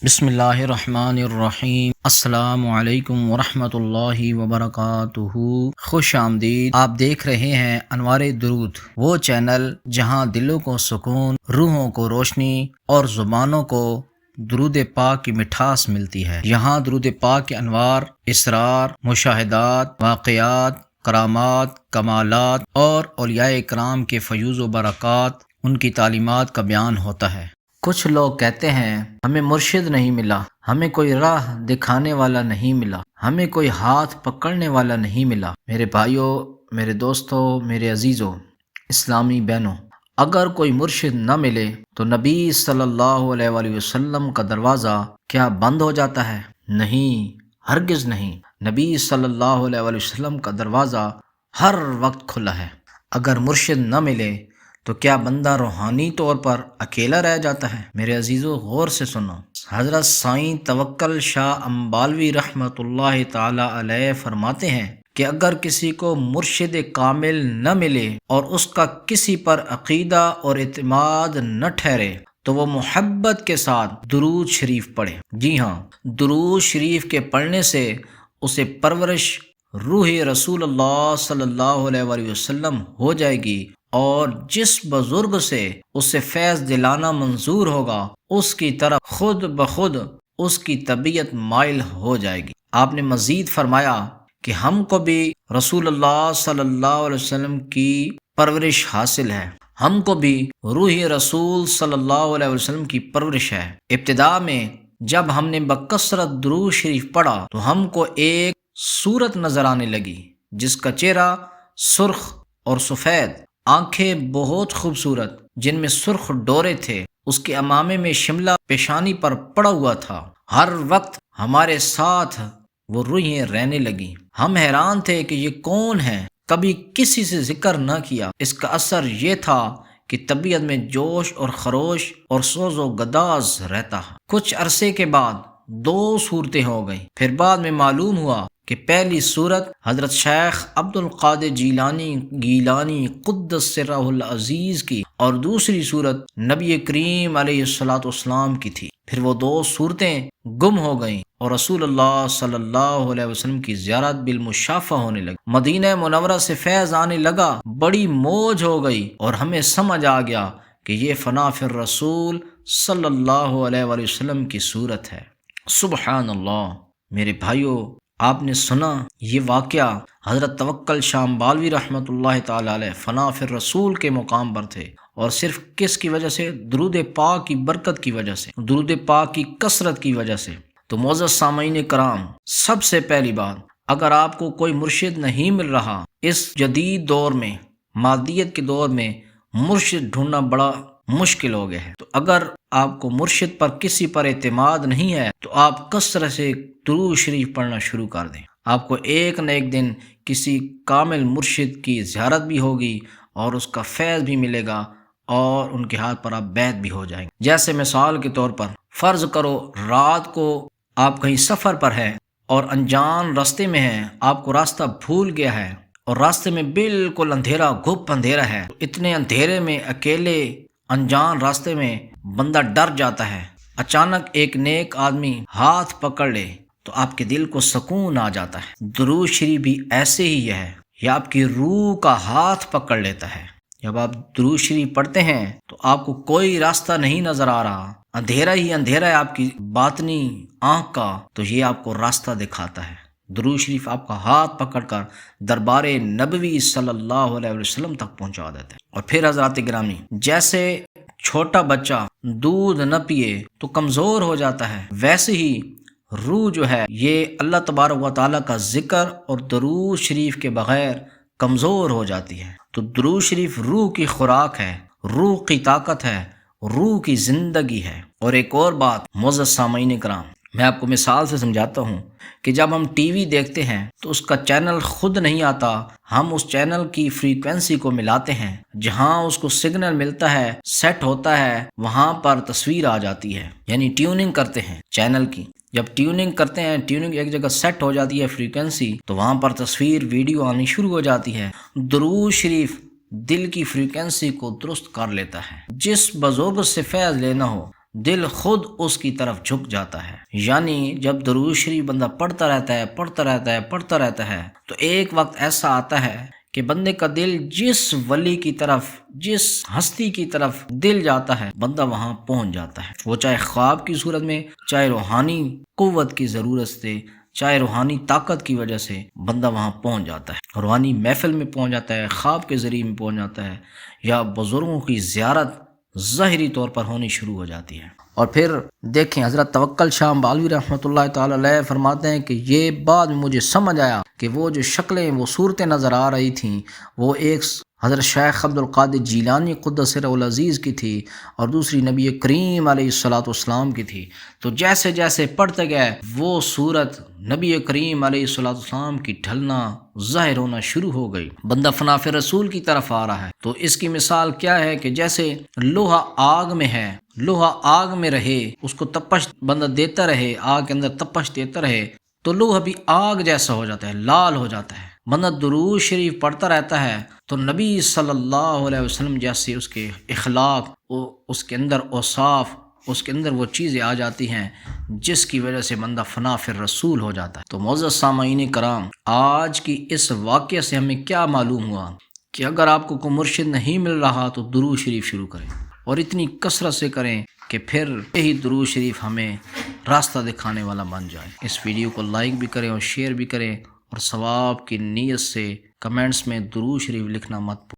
بسم اللہ الرحمن الرحیم۔ السلام علیکم ورحمۃ اللہ وبرکاتہ۔ خوش آمدید۔ آپ دیکھ رہے ہیں انوار درود، وہ چینل جہاں دلوں کو سکون، روحوں کو روشنی اور زبانوں کو درود پاک کی مٹھاس ملتی ہے۔ یہاں درود پاک کے انوار، اسرار، مشاہدات، واقعات، کرامات، کمالات اور اولیاء کرام کے فیوز و برکات، ان کی تعلیمات کا بیان ہوتا ہے۔ کچھ لوگ کہتے ہیں ہمیں مرشد نہیں ملا، ہمیں کوئی راہ دکھانے والا نہیں ملا، ہمیں کوئی ہاتھ پکڑنے والا نہیں ملا۔ میرے بھائیوں، میرے دوستوں، میرے عزیزوں، اسلامی بہنوں، اگر کوئی مرشد نہ ملے تو نبی صلی اللہ علیہ وآلہ وسلم کا دروازہ کیا بند ہو جاتا ہے؟ نہیں، ہرگز نہیں۔ نبی صلی اللہ علیہ وآلہ وسلم کا دروازہ ہر وقت کھلا ہے۔ اگر مرشد نہ ملے تو کیا بندہ روحانی طور پر اکیلا رہ جاتا ہے؟ میرے عزیزو، غور سے سنو۔ حضرت سائیں توکل شاہ امبالوی رحمۃ اللہ تعالی علیہ فرماتے ہیں کہ اگر کسی کو مرشد کامل نہ ملے اور اس کا کسی پر عقیدہ اور اعتماد نہ ٹھہرے تو وہ محبت کے ساتھ درود شریف پڑھے۔ جی ہاں، درود شریف کے پڑھنے سے اسے پرورش روح رسول اللہ صلی اللہ علیہ وآلہ وسلم ہو جائے گی، اور جس بزرگ سے اسے فیض دلانا منظور ہوگا اس کی طرف خود بخود اس کی طبیعت مائل ہو جائے گی۔ آپ نے مزید فرمایا کہ ہم کو بھی رسول اللہ صلی اللہ علیہ وسلم کی پرورش حاصل ہے، ہم کو بھی روح رسول صلی اللہ علیہ وسلم کی پرورش ہے۔ ابتدا میں جب ہم نے بکثرت درود شریف پڑھا تو ہم کو ایک صورت نظر آنے لگی جس کا چہرہ سرخ اور سفید، آنکھیں بہت خوبصورت جن میں سرخ ڈورے تھے، اس کے امامے میں شملہ پیشانی پر پڑا ہوا تھا۔ ہر وقت ہمارے ساتھ وہ روحیں رہنے لگیں۔ ہم حیران تھے کہ یہ کون ہے، کبھی کسی سے ذکر نہ کیا۔ اس کا اثر یہ تھا کہ طبیعت میں جوش اور خروش اور سوز و گداز رہتا۔ کچھ عرصے کے بعد دو صورتیں ہو گئیں۔ پھر بعد میں معلوم ہوا کہ پہلی صورت حضرت شیخ عبد القادر گیلانی قدس سرہ العزیز کی اور دوسری صورت نبی کریم علیہ الصلوۃ والسلام کی تھی۔ پھر وہ دو صورتیں گم ہو گئیں اور رسول اللہ صلی اللہ علیہ وسلم کی زیارت بالمشافہ ہونے لگی۔ مدینہ منورہ سے فیض آنے لگا، بڑی موج ہو گئی اور ہمیں سمجھ آ گیا کہ یہ فنا فی الرسول صلی اللہ علیہ وآلہ وسلم کی صورت ہے۔ سبحان اللہ۔ میرے بھائیوں، آپ نے سنا یہ واقعہ حضرت توکل شاہ امبالوی رحمۃ اللہ تعالی علیہ فنا فی الرسول کے مقام پر تھے، اور صرف کس کی وجہ سے؟ درود پاک کی برکت کی وجہ سے، درود پاک کی کثرت کی وجہ سے۔ تو معزز سامعین کرام، سب سے پہلی بات، اگر آپ کو کوئی مرشد نہیں مل رہا، اس جدید دور میں، مادیت کے دور میں مرشد ڈھونڈنا بڑا مشکل ہو گیا ہے، تو اگر آپ کو مرشد پر کسی پر اعتماد نہیں ہے تو آپ کثرت سے درود شریف پڑھنا شروع کر دیں۔ آپ کو ایک نہ ایک دن کسی کامل مرشد کی زیارت بھی ہوگی اور اس کا فیض بھی ملے گا، اور ان کے ہاتھ پر آپ بیعت بھی ہو جائیں گے۔ جیسے مثال کے طور پر فرض کرو رات کو آپ کہیں سفر پر ہیں اور انجان راستے میں ہیں، آپ کو راستہ بھول گیا ہے اور راستے میں بالکل اندھیرا، گھپ اندھیرا ہے، تو اتنے اندھیرے میں اکیلے انجان راستے میں بندہ ڈر جاتا ہے۔ اچانک ایک نیک آدمی ہاتھ پکڑ لے تو آپ کے دل کو سکون آ جاتا ہے۔ درود شریف بھی ایسے ہی ہے، یہ آپ کی روح کا ہاتھ پکڑ لیتا ہے۔ جب آپ درود شریف پڑھتے ہیں تو آپ کو کوئی راستہ نہیں نظر آ رہا، اندھیرا ہی اندھیرا ہے آپ کی باطنی آنکھ کا، تو یہ آپ کو راستہ دکھاتا ہے۔ درود شریف آپ کا ہاتھ پکڑ کر دربار نبوی صلی اللہ علیہ وسلم تک پہنچا دیتا ہے۔ اور پھر حضرات گرامی، جیسے چھوٹا بچہ دودھ نہ پیے تو کمزور ہو جاتا ہے، ویسے ہی روح جو ہے یہ اللہ تبارک و تعالیٰ کا ذکر اور درود شریف کے بغیر کمزور ہو جاتی ہے۔ تو درود شریف روح کی خوراک ہے، روح کی طاقت ہے، روح کی زندگی ہے۔ اور ایک اور بات معزز سامعین کرام، میں آپ کو مثال سے سمجھاتا ہوں کہ جب ہم ٹی وی دیکھتے ہیں تو اس کا چینل خود نہیں آتا، ہم اس چینل کی فریکوینسی کو ملاتے ہیں، جہاں اس کو سگنل ملتا ہے، سیٹ ہوتا ہے، وہاں پر تصویر آ جاتی ہے، یعنی ٹیوننگ کرتے ہیں چینل کی۔ جب ٹیوننگ کرتے ہیں، ٹیوننگ ایک جگہ سیٹ ہو جاتی ہے فریکوینسی، تو وہاں پر تصویر، ویڈیو آنی شروع ہو جاتی ہے۔ درود شریف دل کی فریکوینسی کو درست کر لیتا ہے۔ جس بزرگ سے فیض لینا ہو، دل خود اس کی طرف جھک جاتا ہے۔ یعنی جب درود شریف بندہ پڑھتا رہتا ہے تو ایک وقت ایسا آتا ہے کہ بندے کا دل جس ولی کی طرف، جس ہستی کی طرف دل جاتا ہے، بندہ وہاں پہنچ جاتا ہے۔ وہ چاہے خواب کی صورت میں، چاہے روحانی قوت کی ضرورت سے، چاہے روحانی طاقت کی وجہ سے بندہ وہاں پہنچ جاتا ہے، روحانی محفل میں پہنچ جاتا ہے، خواب کے ذریعے میں پہنچ جاتا ہے، یا بزرگوں کی زیارت ظاہری طور پر ہونی شروع ہو جاتی ہے۔ اور پھر دیکھیں حضرت توکل شاہ بالوی رحمۃ اللہ تعالی علیہ فرماتے ہیں کہ یہ بات مجھے سمجھ آیا کہ وہ جو شکلیں، وہ صورتیں نظر آ رہی تھیں، وہ ایک حضرت شیخ عبد القادر جیلانی قدس سرہ العزیز کی تھی، اور دوسری نبی کریم علیہ الصلوۃ والسلام کی تھی۔ تو جیسے جیسے پڑھتے گئے وہ صورت نبی کریم علیہ الصلوۃ والسلام کی ڈھلنا، ظاہر ہونا شروع ہو گئی۔ بندہ فناء رسول کی طرف آ رہا ہے۔ تو اس کی مثال کیا ہے کہ جیسے لوہا آگ میں ہے، لوہا آگ میں رہے، اس کو تپش بندہ دیتا رہے، آگ کے اندر تپش دیتا رہے، تو لوہا بھی آگ جیسا ہو جاتا ہے، لال ہو جاتا ہے۔ بندہ درود شریف پڑھتا رہتا ہے تو نبی صلی اللہ علیہ وسلم جیسے اس کے اخلاق، اس کے اندر اوصاف، اس کے اندر وہ چیزیں آ جاتی ہیں جس کی وجہ سے بندہ فنا فی الرسول ہو جاتا ہے۔ تو معزز سامعین کرام، آج کی اس واقعے سے ہمیں کیا معلوم ہوا کہ اگر آپ کو کوئی مرشد نہیں مل رہا تو درود شریف شروع کریں، اور اتنی کثرت سے کریں کہ پھر یہی درود شریف ہمیں راستہ دکھانے والا بن جائے۔ اس ویڈیو کو لائک بھی کریں اور شیئر بھی کریں، اور ثواب کی نیت سے کمنٹس میں درود شریف لکھنا مت